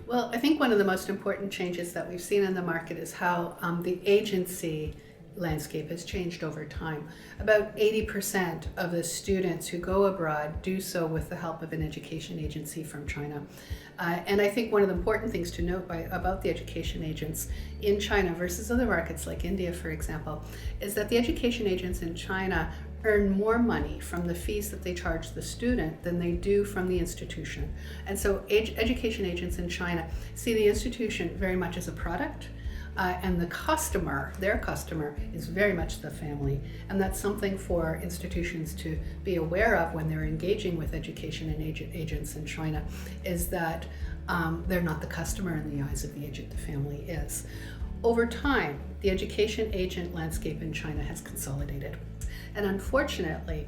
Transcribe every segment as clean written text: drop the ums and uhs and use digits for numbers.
Well, I think one of the most important changes that we've seen in the market is how the agency landscape has changed over time. About 80% of the students who go abroad do so with the help of an education agency from China. And I think one of the important things to note about the education agents in China versus other markets like India, for example, is that the education agents in China earn more money from the fees that they charge the student than they do from the institution. And so education agents in China see the institution very much as a product, and the customer, their customer, is very much the family. And that's something for institutions to be aware of when they're engaging with education and agents in China, is that they're not the customer in the eyes of the agent, the family is. Over time, the education agent landscape in China has consolidated. And unfortunately,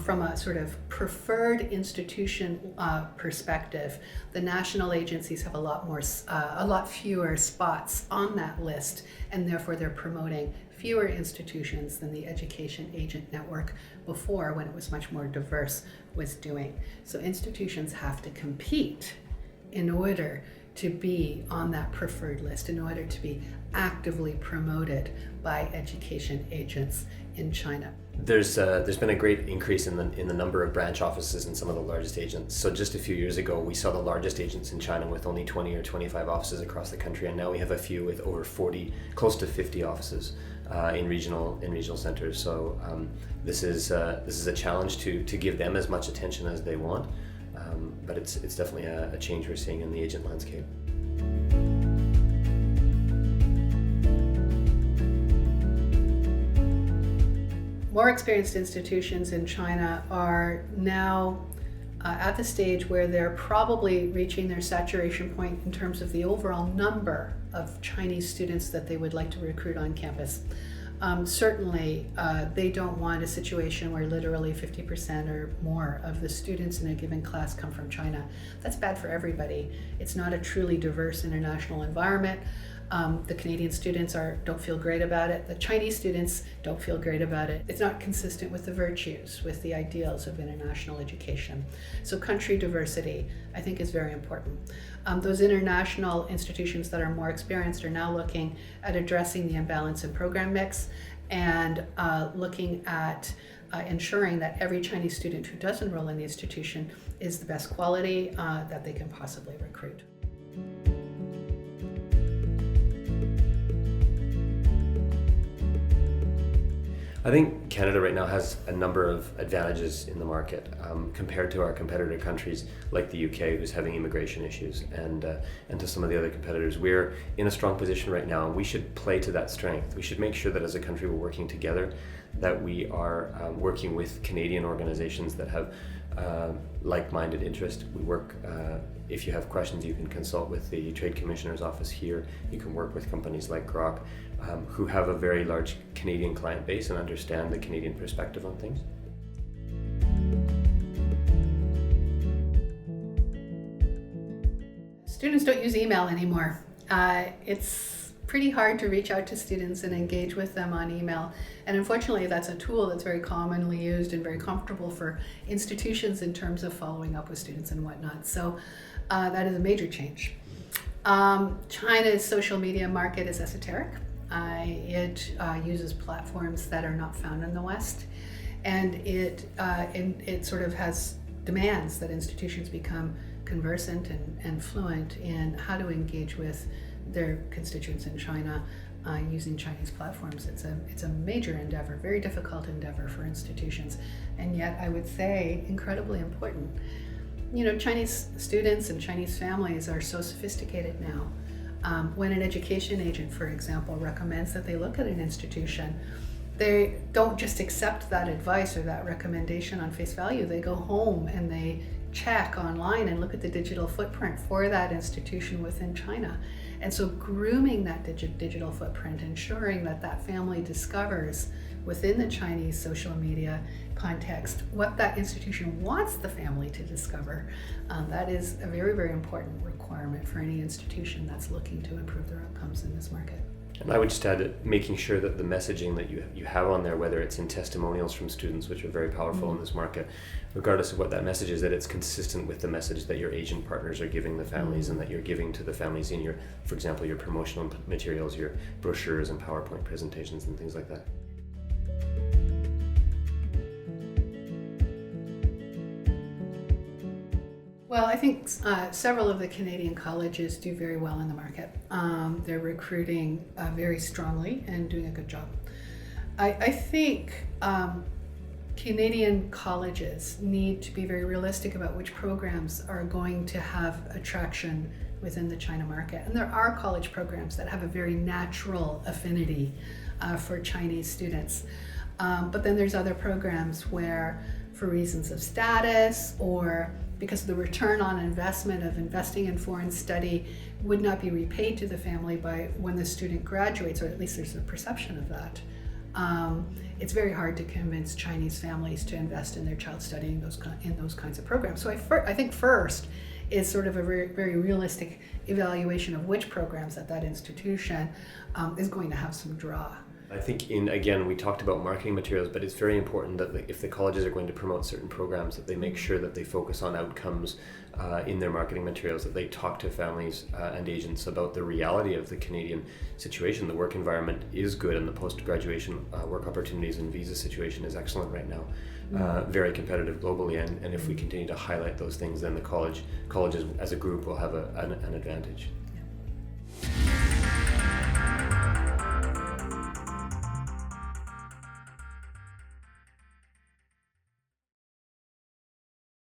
from a sort of preferred institution perspective, the national agencies have a lot fewer spots on that list, and therefore they're promoting fewer institutions than the education agent network before, when it was much more diverse, was doing. So institutions have to compete in order to be on that preferred list, in order to be actively promoted by education agents in China. There's been a great increase in the number of branch offices in some of the largest agents. So just a few years ago, we saw the largest agents in China with only 20 or 25 offices across the country, and now we have a few with over 40, close to 50 offices in regional centers. So this is a challenge to give them as much attention as they want, but it's definitely a change we're seeing in the agent landscape. More experienced institutions in China are now at the stage where they're probably reaching their saturation point in terms of the overall number of Chinese students that they would like to recruit on campus. Certainly, they don't want a situation where literally 50% or more of the students in a given class come from China. That's bad for everybody. It's not a truly diverse international environment. The Canadian students don't feel great about it. The Chinese students don't feel great about it. It's not consistent with the virtues, with the ideals of international education. So country diversity, I think, is very important. Those international institutions that are more experienced are now looking at addressing the imbalance in program mix and looking at ensuring that every Chinese student who does enroll in the institution is the best quality that they can possibly recruit. I think Canada right now has a number of advantages in the market compared to our competitor countries like the UK, who's having immigration issues, and to some of the other competitors. We're in a strong position right now, and we should play to that strength. We should make sure that as a country we're working together, that we are working with Canadian organizations that have like-minded interest. We work, if you have questions, you can consult with the Trade Commissioner's office here. You can work with companies like Grok, who have a very large Canadian client base and understand the Canadian perspective on things. Students don't use email anymore. It's pretty hard to reach out to students and engage with them on email. And unfortunately, that's a tool that's very commonly used and very comfortable for institutions in terms of following up with students and whatnot. So that is a major change. China's social media market is esoteric. It uses platforms that are not found in the West, and it sort of has demands that institutions become conversant and fluent in how to engage with their constituents in China using Chinese platforms. It's a major endeavor, very difficult endeavor for institutions, and yet I would say incredibly important. You know, Chinese students and Chinese families are so sophisticated now. When an education agent, for example, recommends that they look at an institution, they don't just accept that advice or that recommendation on face value. They go home and they check online and look at the digital footprint for that institution within China. And so grooming that digital footprint, ensuring that that family discovers within the Chinese social media context what that institution wants the family to discover, that is a very, very important requirement for any institution that's looking to improve their outcomes in this market. And I would just add that making sure that the messaging that you have on there, whether it's in testimonials from students, which are very powerful in this market, regardless of what that message is, that it's consistent with the message that your agent partners are giving the families and that you're giving to the families in your, for example, your promotional materials, your brochures and PowerPoint presentations and things like that. Well, I think several of the Canadian colleges do very well in the market. They're recruiting very strongly and doing a good job. I think Canadian colleges need to be very realistic about which programs are going to have attraction within the China market. And there are college programs that have a very natural affinity for Chinese students. But then there's other programs where, for reasons of status or because the return on investment of investing in foreign study would not be repaid to the family by when the student graduates, or at least there's a perception of that. It's very hard to convince Chinese families to invest in their child studying in those kinds of programs. So I think first is sort of a very, very realistic evaluation of which programs at that institution is going to have some draw. I think again, we talked about marketing materials, but it's very important that if the colleges are going to promote certain programs, that they make sure that they focus on outcomes in their marketing materials, that they talk to families and agents about the reality of the Canadian situation. The work environment is good and the post-graduation work opportunities and visa situation is excellent right now, very competitive globally, and if we continue to highlight those things, then the colleges as a group will have an advantage.